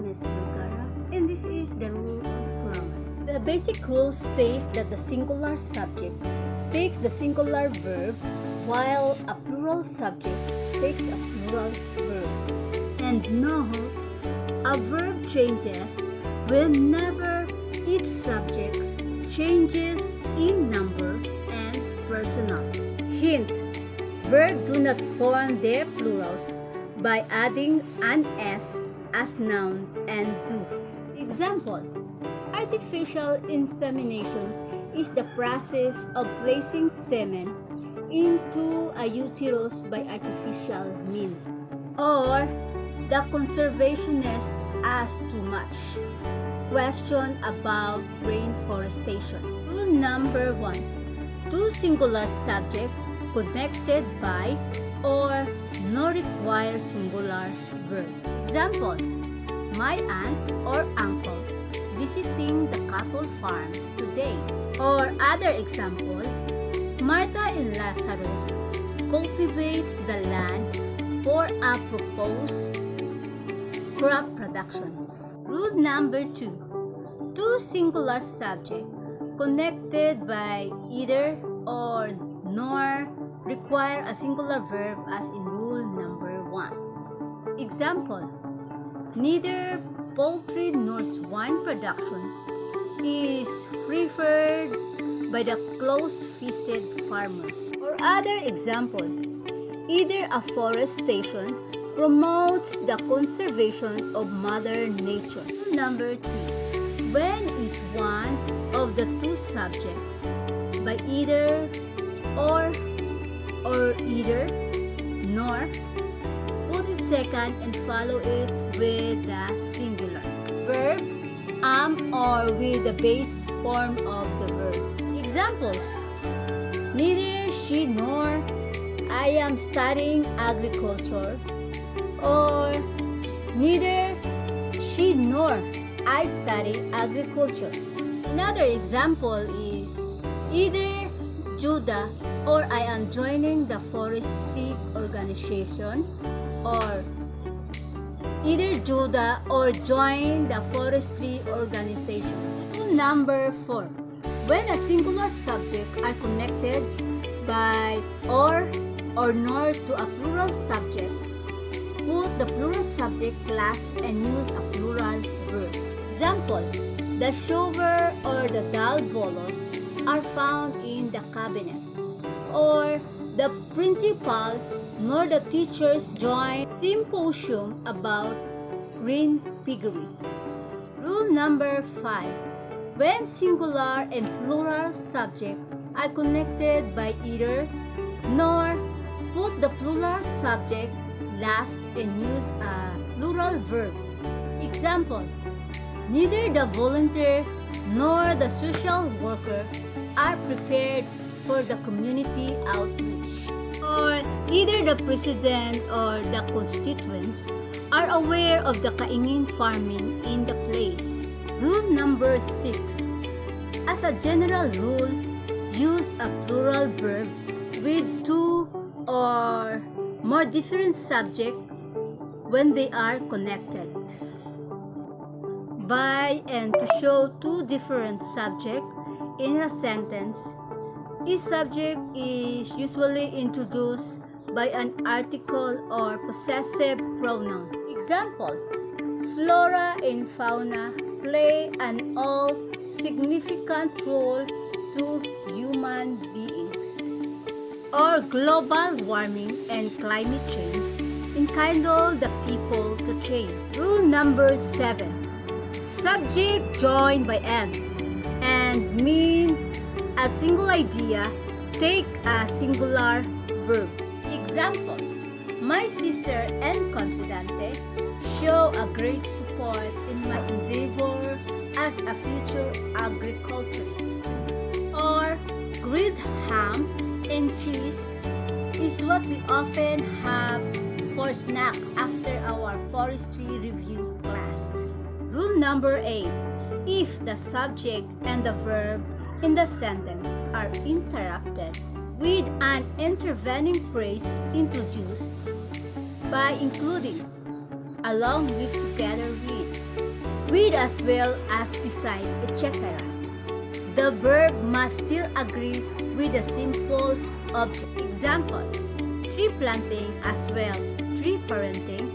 is Vergara, and this is the rule of grammar. The basic rules state that the singular subject takes the singular verb, while a plural subject takes a plural verb. And note, a verb changes whenever its subject changes in number and personal. Hint: verbs do not form their plurals by adding an S as noun and do. Example: artificial insemination is the process of placing semen into a uterus by artificial means. Or, the conservationist asks too much. Question about rainforestation. Rule number 1. Two singular subjects connected by or no require singular verb. Example: my aunt or uncle visiting the cattle farm today. Or other example: Martha and Lazarus cultivates the land for a proposed crop production. Rule number 2. Two singular subjects connected by either or nor require a singular verb as in rule number 1. Example: neither poultry nor swine production is preferred by the close-fisted farmer. Or other example: either afforestation promotes the conservation of Mother Nature. Number 3. When is one of the two subjects by either or either nor, put it second and follow it with the singular verb am or with the base form of the verb. Examples: neither she nor I am studying agriculture, or neither she nor I study agriculture. Another example is either Judah or I am joining the forestry organization, or either Judah or join the forestry organization. Number 4. When a singular subject are connected by or nor to a plural subject, put the plural subject last and use a plural verb. Example: the shower or the dull bolos are found in the cabinet. Or the principal nor the teachers join symposium about green piggery. Rule number 5. When singular and plural subjects are connected by either nor, put the plural subject last and use a plural verb. Example: neither the volunteer nor the social worker are prepared for the community outreach. Or either the president or the constituents are aware of the kaingin farming in the place. Rule number 6. As a general rule, use a plural verb with two or more different subjects when they are connected by and to show two different subjects in a sentence. Each subject is usually introduced by an article or possessive pronoun. Examples: flora and fauna play an all-significant role to human beings. Or global warming and climate change enkindle the people to change. Rule number 7. Subject joined by and mean a single idea, take a singular verb. Example: my sister and confidante show a great support in my endeavor as a future agriculturist. Or grilled ham and cheese is what we often have for snack after our forestry review class. Rule number 8. If the subject and the verb in the sentence are interrupted with an intervening phrase introduced by including along with, together with as well as beside, etc. The verb must still agree with the simple object. Example, tree planting as well, tree parenting,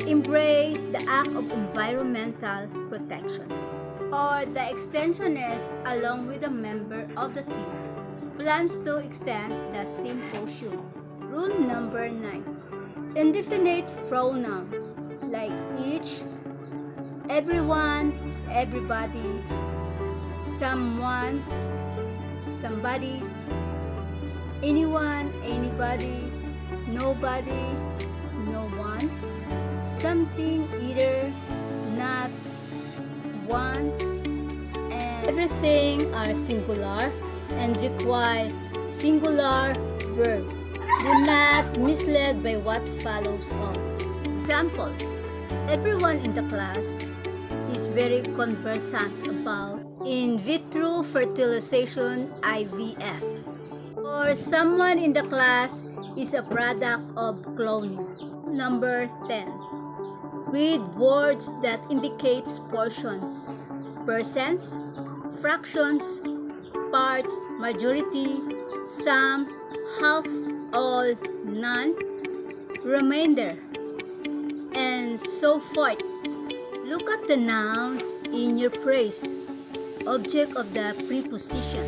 embrace the act of environmental protection. Or the extensionist, along with a member of the team, plans to extend the symposium. Rule number 9. Indefinite pronoun like each, everyone, everybody, someone, somebody, anyone, anybody, nobody, no one, something, either, not, one, and everything are singular and require singular verb. Do not mislead by what follows on. Example, everyone in the class is very conversant about in vitro fertilization, IVF. Or someone in the class is a product of cloning. Number 10. With words that indicates portions, percents, fractions, parts, majority, some, half, all, none, remainder, and so forth. Look at the noun in your phrase, object of the preposition,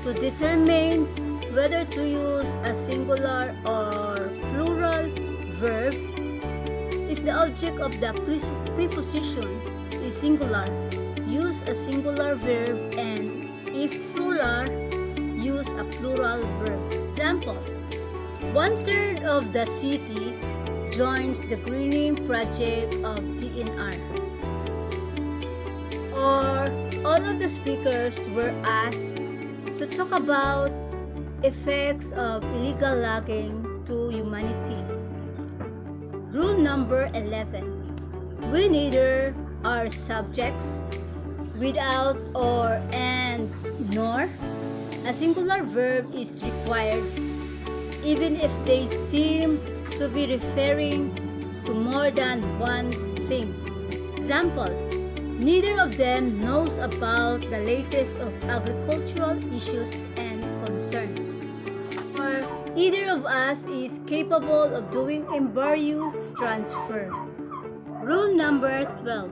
to determine whether to use a singular or plural verb. If the object of the preposition is singular, use a singular verb, and if plural, use a plural verb. Example, 1/3 of the city joins the greening project of DNR. Or all of the speakers were asked to talk about effects of illegal logging to humanity. Rule number 11. We neither are subjects, without, or, and, nor. A singular verb is required even if they seem to be referring to more than one thing. Example, neither of them knows about the latest of agricultural issues and concerns. Or either of us is capable of doing embryo transfer. Rule number 12.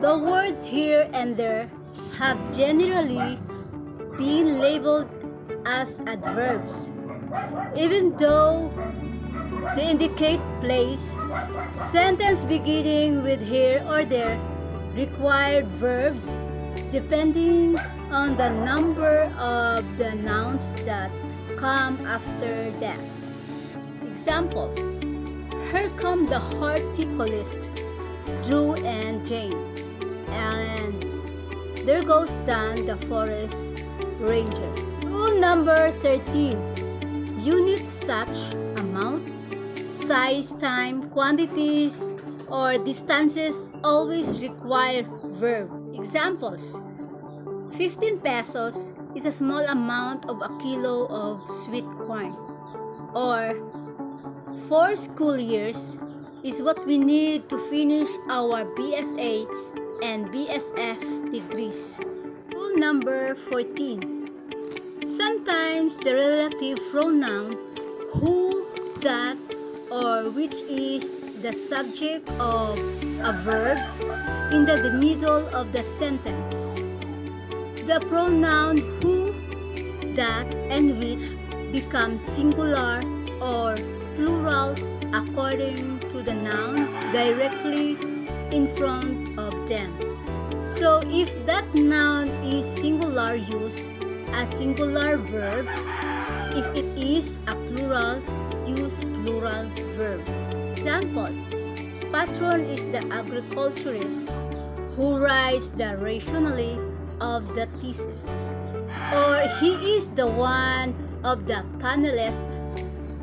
The words here and there have generally been labeled as adverbs, even though they indicate place. Sentence beginning with here or there required verbs depending on the number of the nouns that come after that. Example, here come the horticulturist, Drew and Jane, and there goes Dan, the forest ranger. Rule number 13. Units such amount, size, time, quantities, or distances always require verb. Examples, 15 pesos is a small amount of a kilo of sweet corn. Or 4 school years is what we need to finish our BSA and BSF degrees. Rule number 14. Sometimes the relative pronoun who, that, or which is the subject of a verb in the middle of the sentence. The pronoun who, that, and which become singular or plural according to the noun directly in front of them. So if that noun is singular, use a singular verb. If it is a plural, use plural verb. Example, patron is the agriculturist who writes the rationale of the thesis. Or he is the one of the panelists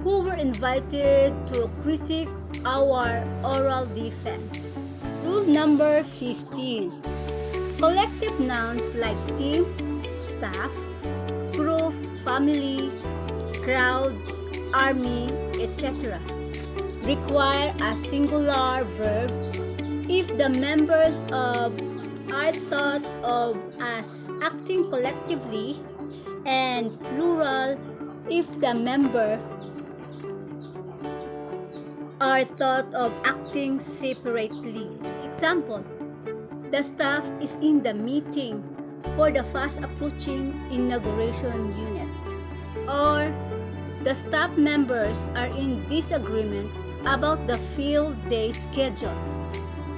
who were invited to critique our oral defense. Rule number 15. Collective nouns like team, staff, group, family, crowd, army, etc. require a singular verb if the members of are thought of as acting collectively, and plural if the member are thought of acting separately. Example: the staff is in the meeting for the fast approaching inauguration unit. Or the staff members are in disagreement about the field day schedule.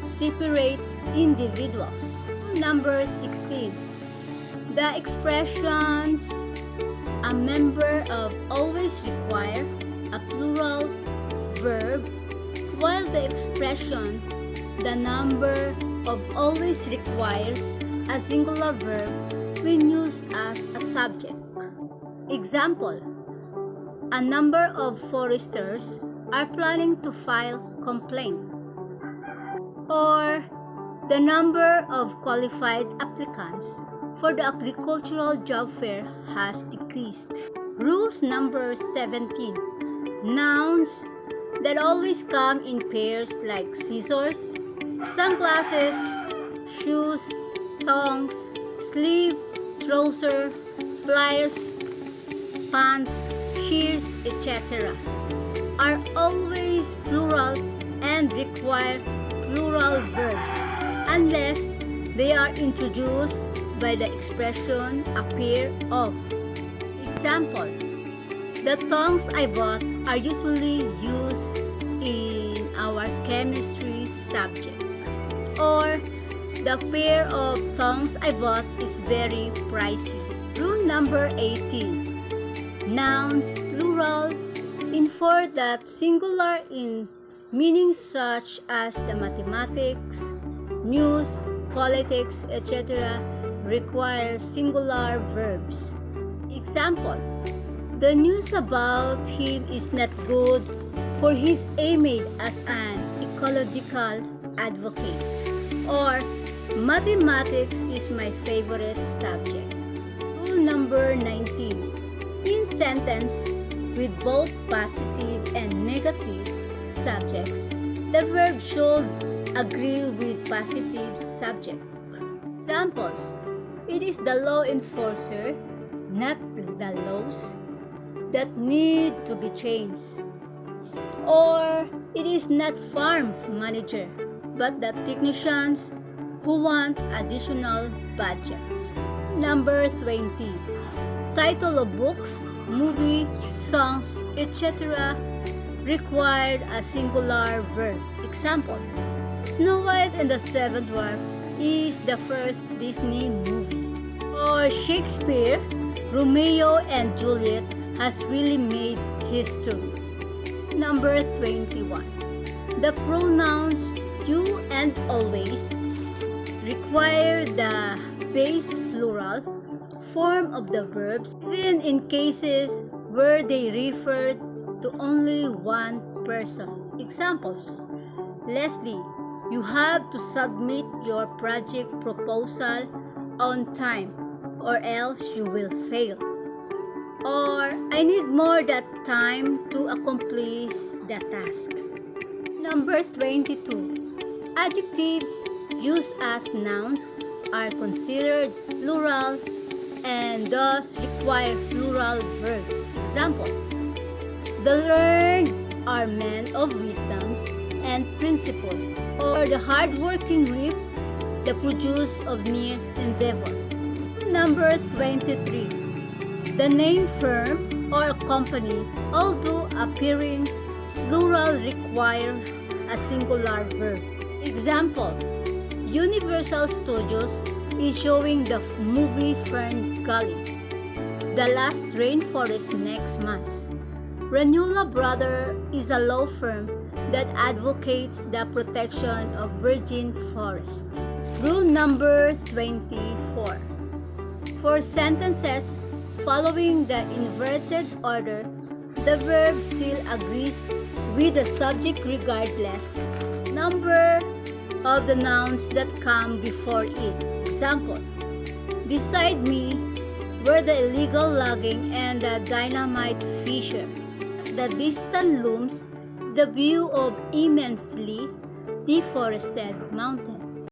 Separate individuals. Number 16. The expressions a member of always require a plural verb, while the expression the number of always requires a singular verb when used as a subject. Example: a number of foresters are planning to file complaint. Or the number of qualified applicants for the agricultural job fair has decreased. Rules number 17. Nouns that always come in pairs like scissors, sunglasses, shoes, thongs, sleeve, trouser, pliers, pants, shears, etc. are always plural and require plural verbs unless they are introduced by the expression a pair of. Example: the tongs I bought are usually used in our chemistry subject. Or the pair of tongs I bought is very pricey. Rule number 18. Nouns plural infer that singular in meanings such as the mathematics, news, politics, etc. require singular verbs. Example: the news about him is not good, for he's aimed as an ecological advocate. Or mathematics is my favorite subject. Rule number 19. In sentence with both positive and negative subjects, the verb should agree with positive subject. Examples: it is the law enforcer, not the laws, that need to be changed. Or it is not farm manager, but the technicians who want additional budgets. Number 20. Title of books, movie, songs, etc. required a singular verb. Example: Snow White and the Seven Dwarfs is the first Disney movie. Or Shakespeare, Romeo and Juliet has really made history. Number 21. The pronouns you and always require the base plural form of the verbs even in cases where they refer to only one person. Examples: Leslie, you have to submit your project proposal on time or else you will fail. Or I need more that time to accomplish the task. Number 22. Adjectives used as nouns are considered plural and thus require plural verbs. Example: the learned are men of wisdoms and principle. Or the hardworking reap the produce of mere endeavor. Number 23. The name firm or company, although appearing plural, require a singular verb. Example: Universal Studios is showing the movie Fern Gully, The Last Rainforest next month. Ranula Brother is a law firm that advocates the protection of virgin forest. Rule number 24. For sentences following the inverted order, the verb still agrees with the subject regardless number of the nouns that come before it. Example: beside me were the illegal logging and the dynamite fissure. The distant looms the view of immensely deforested mountains.